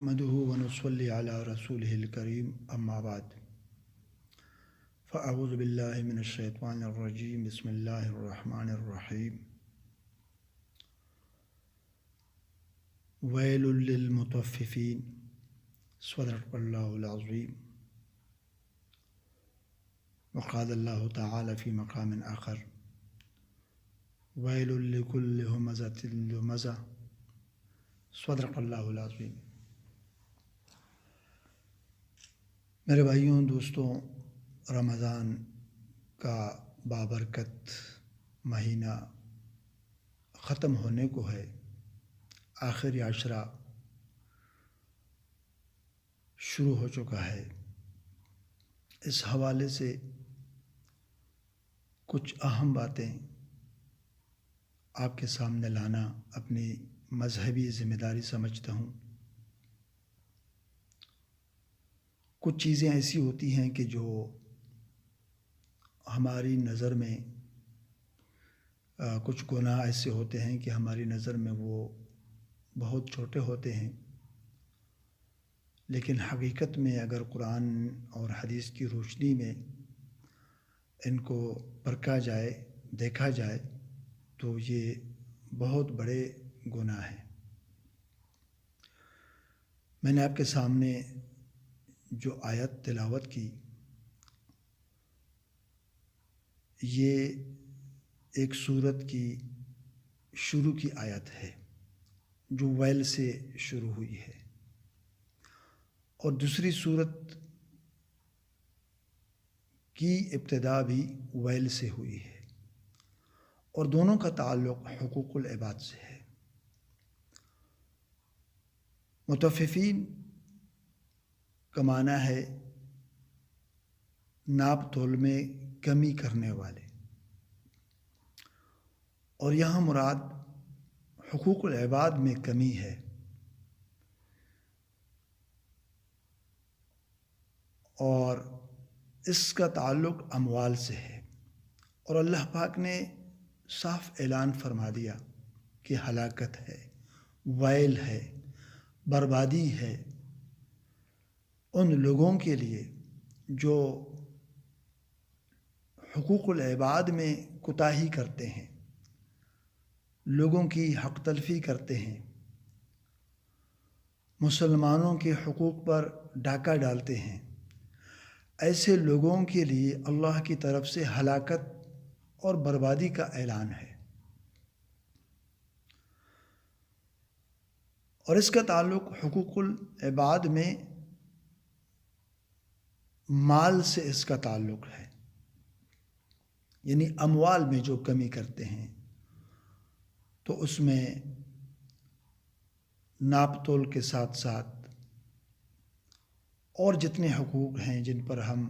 نحمده ونصلي على رسوله الكريم أما بعد فأعوذ بالله من الشيطان الرجيم بسم الله الرحمن الرحيم ويل للمطففين صدق الله العظيم وقال الله تعالى في مقام آخر ويل لكل همزة لمزة صدق الله العظيم۔ میرے بھائیوں دوستوں، رمضان کا بابرکت مہینہ ختم ہونے کو ہے، آخری عشرہ شروع ہو چکا ہے۔ اس حوالے سے کچھ اہم باتیں آپ کے سامنے لانا اپنی مذہبی ذمہ داری سمجھتا ہوں۔ کچھ چیزیں ایسی ہوتی ہیں کہ جو ہماری نظر میں کچھ گناہ ایسے ہوتے ہیں کہ ہماری نظر میں وہ بہت چھوٹے ہوتے ہیں، لیکن حقیقت میں اگر قرآن اور حدیث کی روشنی میں ان کو پرکھا جائے، دیکھا جائے تو یہ بہت بڑے گناہ ہیں۔ میں نے آپ کے سامنے جو آیت تلاوت کی، یہ ایک سورت کی شروع کی آیت ہے جو ویل سے شروع ہوئی ہے، اور دوسری سورت کی ابتدا بھی ویل سے ہوئی ہے، اور دونوں کا تعلق حقوق العباد سے ہے۔ مطففین کا معنی ہے ناپ تول میں کمی کرنے والے، اور یہاں مراد حقوق العباد میں کمی ہے۔ اور اس کا تعلق اموال سے ہے، اور اللہ پاک نے صاف اعلان فرما دیا کہ ہلاکت ہے، ویل ہے، بربادی ہے ان لوگوں کے لیے جو حقوق العباد میں کوتاہی کرتے ہیں، لوگوں کی حق تلفی کرتے ہیں، مسلمانوں کے حقوق پر ڈاکہ ڈالتے ہیں۔ ایسے لوگوں کے لیے اللہ کی طرف سے ہلاکت اور بربادی کا اعلان ہے، اور اس کا تعلق حقوق العباد میں مال سے اس کا تعلق ہے، یعنی اموال میں جو کمی کرتے ہیں تو اس میں ناپ تول کے ساتھ ساتھ اور جتنے حقوق ہیں جن پر ہم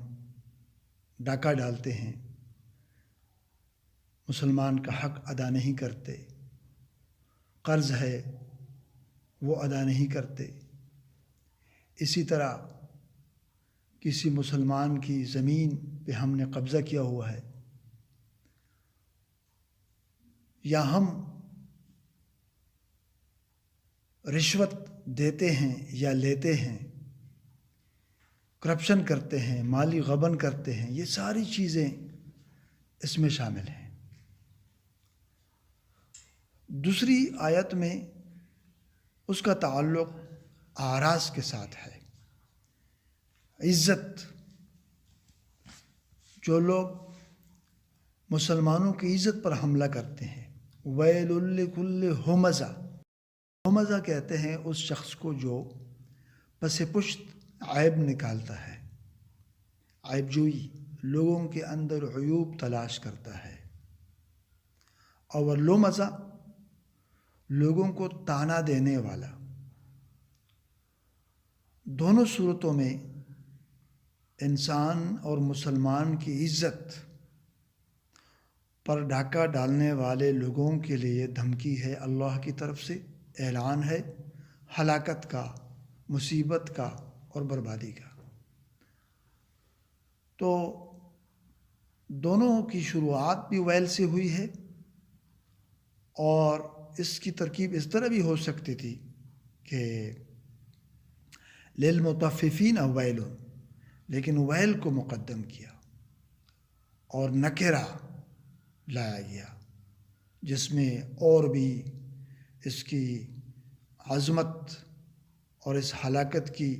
ڈاکہ ڈالتے ہیں، مسلمان کا حق ادا نہیں کرتے، قرض ہے وہ ادا نہیں کرتے، اسی طرح کسی مسلمان کی زمین پہ ہم نے قبضہ کیا ہوا ہے، یا ہم رشوت دیتے ہیں یا لیتے ہیں، کرپشن کرتے ہیں، مالی غبن کرتے ہیں، یہ ساری چیزیں اس میں شامل ہیں۔ دوسری آیت میں اس کا تعلق اعراض کے ساتھ ہے، عزت۔ جو لوگ مسلمانوں کی عزت پر حملہ کرتے ہیں، ویل لکل ہمزہ، ہمزہ کہتے ہیں اس شخص کو جو پس پشت عیب نکالتا ہے، عیب جوئی، لوگوں کے اندر عیوب تلاش کرتا ہے، اور لمزہ لوگوں کو تانا دینے والا۔ دونوں صورتوں میں انسان اور مسلمان کی عزت پر ڈاکہ ڈالنے والے لوگوں کے لیے دھمکی ہے، اللہ کی طرف سے اعلان ہے ہلاکت کا، مصیبت کا اور بربادی کا۔ تو دونوں کی شروعات بھی ویل سے ہوئی ہے، اور اس کی ترکیب اس طرح بھی ہو سکتی تھی کہ للمطففین ویل، لیکن ویل کو مقدم کیا اور نکرہ لایا گیا، جس میں اور بھی اس کی عظمت اور اس ہلاکت کی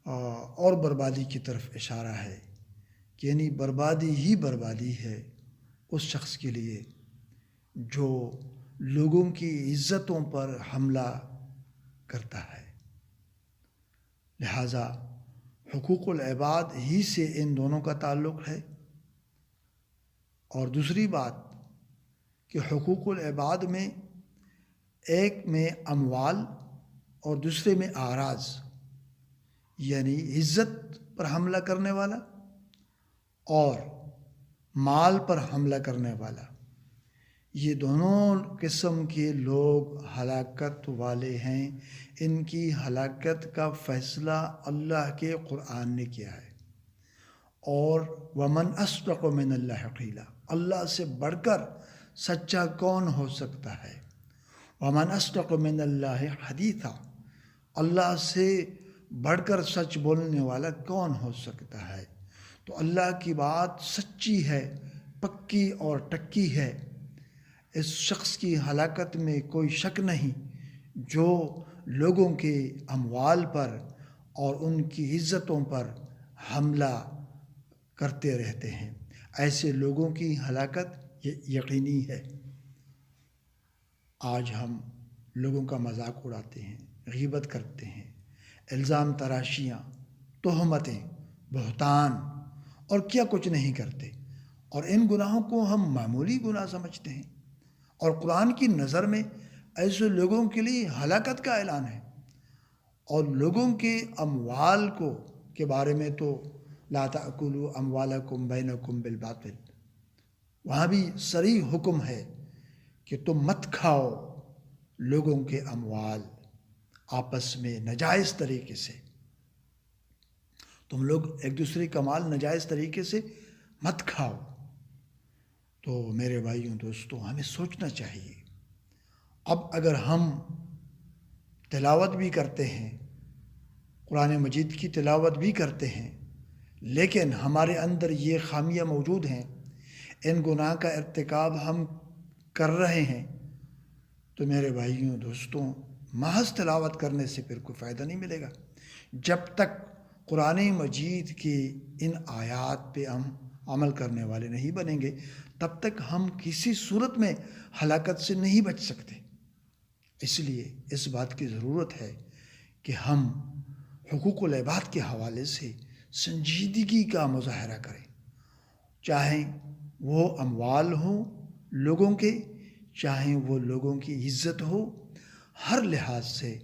اور بربادی کی طرف اشارہ ہے کہ یعنی بربادی ہی بربادی ہے اس شخص کے لیے جو لوگوں کی عزتوں پر حملہ کرتا ہے۔ لہٰذا حقوق العباد ہی سے ان دونوں کا تعلق ہے۔ اور دوسری بات کہ حقوق العباد میں ایک میں اموال اور دوسرے میں اعراض، یعنی عزت پر حملہ کرنے والا اور مال پر حملہ کرنے والا، یہ دونوں قسم کے لوگ ہلاکت والے ہیں۔ ان کی ہلاکت کا فیصلہ اللہ کے قرآن نے کیا ہے۔ اور ومن اصدق من اللہ قیلا، اللہ سے بڑھ کر سچا کون ہو سکتا ہے؟ ومن اصدق من اللہ حدیثا، اللہ سے بڑھ کر سچ بولنے والا کون ہو سکتا ہے؟ تو اللہ کی بات سچی ہے، پکی اور ٹکی ہے۔ اس شخص کی ہلاکت میں کوئی شک نہیں جو لوگوں کے اموال پر اور ان کی عزتوں پر حملہ کرتے رہتے ہیں۔ ایسے لوگوں کی ہلاکت یقینی ہے۔ آج ہم لوگوں کا مذاق اڑاتے ہیں، غیبت کرتے ہیں، الزام تراشیاں، تہمتیں، بہتان اور کیا کچھ نہیں کرتے، اور ان گناہوں کو ہم معمولی گناہ سمجھتے ہیں، اور قرآن کی نظر میں ایسے لوگوں کے لیے ہلاکت کا اعلان ہے۔ اور لوگوں کے اموال کے بارے میں تو لا تأکلوا اموالکم بینکم بالباطل، وہاں بھی صریح حکم ہے کہ تم مت کھاؤ لوگوں کے اموال آپس میں ناجائز طریقے سے، تم لوگ ایک دوسرے کا مال ناجائز طریقے سے مت کھاؤ۔ تو میرے بھائیوں دوستوں، ہمیں سوچنا چاہیے، اب اگر ہم تلاوت بھی کرتے ہیں، قرآن مجید کی تلاوت بھی کرتے ہیں، لیکن ہمارے اندر یہ خامیاں موجود ہیں، ان گناہ کا ارتکاب ہم کر رہے ہیں، تو میرے بھائیوں دوستوں، محض تلاوت کرنے سے پھر کوئی فائدہ نہیں ملے گا۔ جب تک قرآن مجید کی ان آیات پہ ہم عمل کرنے والے نہیں بنیں گے، تب تک ہم کسی صورت میں ہلاکت سے نہیں بچ سکتے۔ اس لیے اس بات کی ضرورت ہے کہ ہم حقوق العباد کے حوالے سے سنجیدگی کا مظاہرہ کریں، چاہے وہ اموال ہوں لوگوں کے، چاہے وہ لوگوں کی عزت ہو، ہر لحاظ سے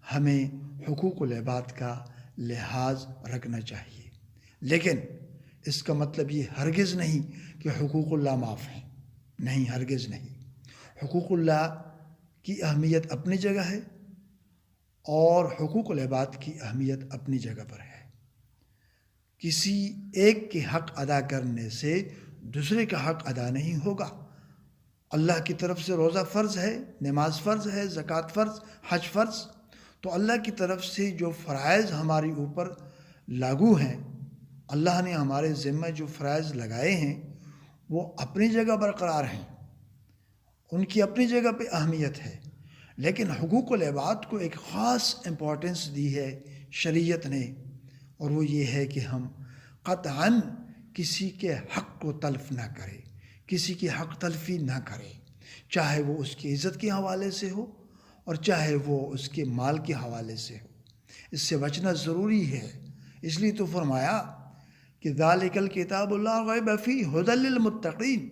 ہمیں حقوق العباد کا لحاظ رکھنا چاہیے۔ لیکن اس کا مطلب یہ ہرگز نہیں کہ حقوق اللہ معاف ہیں، نہیں، ہرگز نہیں۔ حقوق اللہ کی اہمیت اپنی جگہ ہے اور حقوق العباد کی اہمیت اپنی جگہ پر ہے۔ کسی ایک کے حق ادا کرنے سے دوسرے کا حق ادا نہیں ہوگا۔ اللہ کی طرف سے روزہ فرض ہے، نماز فرض ہے، زکوٰۃ فرض، حج فرض، تو اللہ کی طرف سے جو فرائض ہمارے اوپر لاگو ہیں، اللہ نے ہمارے ذمہ جو فرائض لگائے ہیں، وہ اپنی جگہ برقرار ہیں، ان کی اپنی جگہ پہ اہمیت ہے۔ لیکن حقوق العباد کو ایک خاص امپورٹنس دی ہے شریعت نے، اور وہ یہ ہے کہ ہم قطعاً کسی کے حق کو تلف نہ کریں، کسی کی حق تلفی نہ کریں، چاہے وہ اس کی عزت کے حوالے سے ہو اور چاہے وہ اس کے مال کے حوالے سے ہو۔ اس سے بچنا ضروری ہے۔ اس لیے تو فرمایا کہ ذالک الکتاب لا ریب فیہ ھدی للمتقین،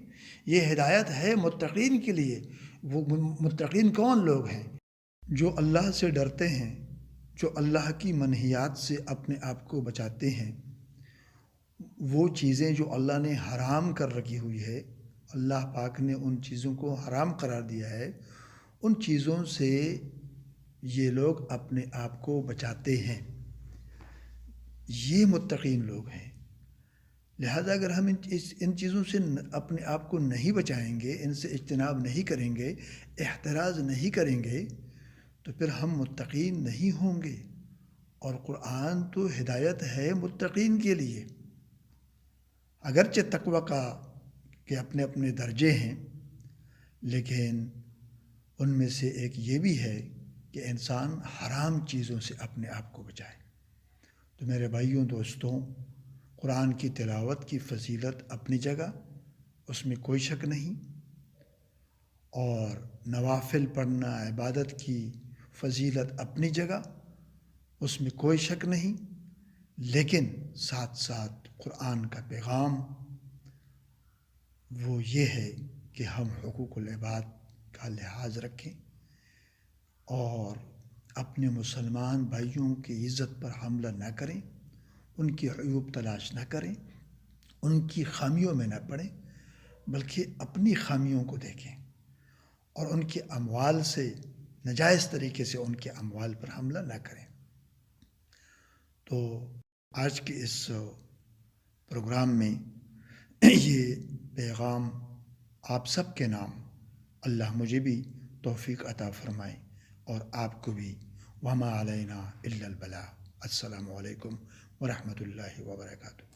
یہ ہدایت ہے متقین کے لیے۔ وہ متقین کون لوگ ہیں؟ جو اللہ سے ڈرتے ہیں، جو اللہ کی منہیات سے اپنے آپ کو بچاتے ہیں۔ وہ چیزیں جو اللہ نے حرام کر رکھی ہوئی ہے، اللہ پاک نے ان چیزوں کو حرام قرار دیا ہے، ان چیزوں سے یہ لوگ اپنے آپ کو بچاتے ہیں، یہ متقین لوگ ہیں۔ لہذا اگر ہم ان چیزوں سے اپنے آپ کو نہیں بچائیں گے، ان سے اجتناب نہیں کریں گے، احتراز نہیں کریں گے، تو پھر ہم متقین نہیں ہوں گے، اور قرآن تو ہدایت ہے متقین کے لیے. اگرچہ تقوی کے اپنے اپنے درجے ہیں، لیکن ان میں سے ایک یہ بھی ہے کہ انسان حرام چیزوں سے اپنے آپ کو بچائے. تو میرے بھائیوں دوستوں، قرآن کی تلاوت کی فضیلت اپنی جگہ، اس میں کوئی شک نہیں، اور نوافل پڑھنا، عبادت کی فضیلت اپنی جگہ، اس میں کوئی شک نہیں. لیکن ساتھ ساتھ قرآن کا پیغام وہ یہ ہے کہ ہم حقوق العباد کا لحاظ رکھیں اور اپنے مسلمان بھائیوں کی عزت پر حملہ نہ کریں، ان کی عیوب تلاش نہ کریں، ان کی خامیوں میں نہ پڑیں، بلکہ اپنی خامیوں کو دیکھیں اور ان کے اموال سے ناجائز طریقے سے ان کے اموال پر حملہ نہ کریں. تو آج کے اس پروگرام میں یہ پیغام آپ سب کے نام اللہ مجھے بھی توفیق عطا فرمائے اور آپ کو بھی. وما علینا الا البلاغ. السلام علیکم ورحمۃ اللہ وبرکاتہ.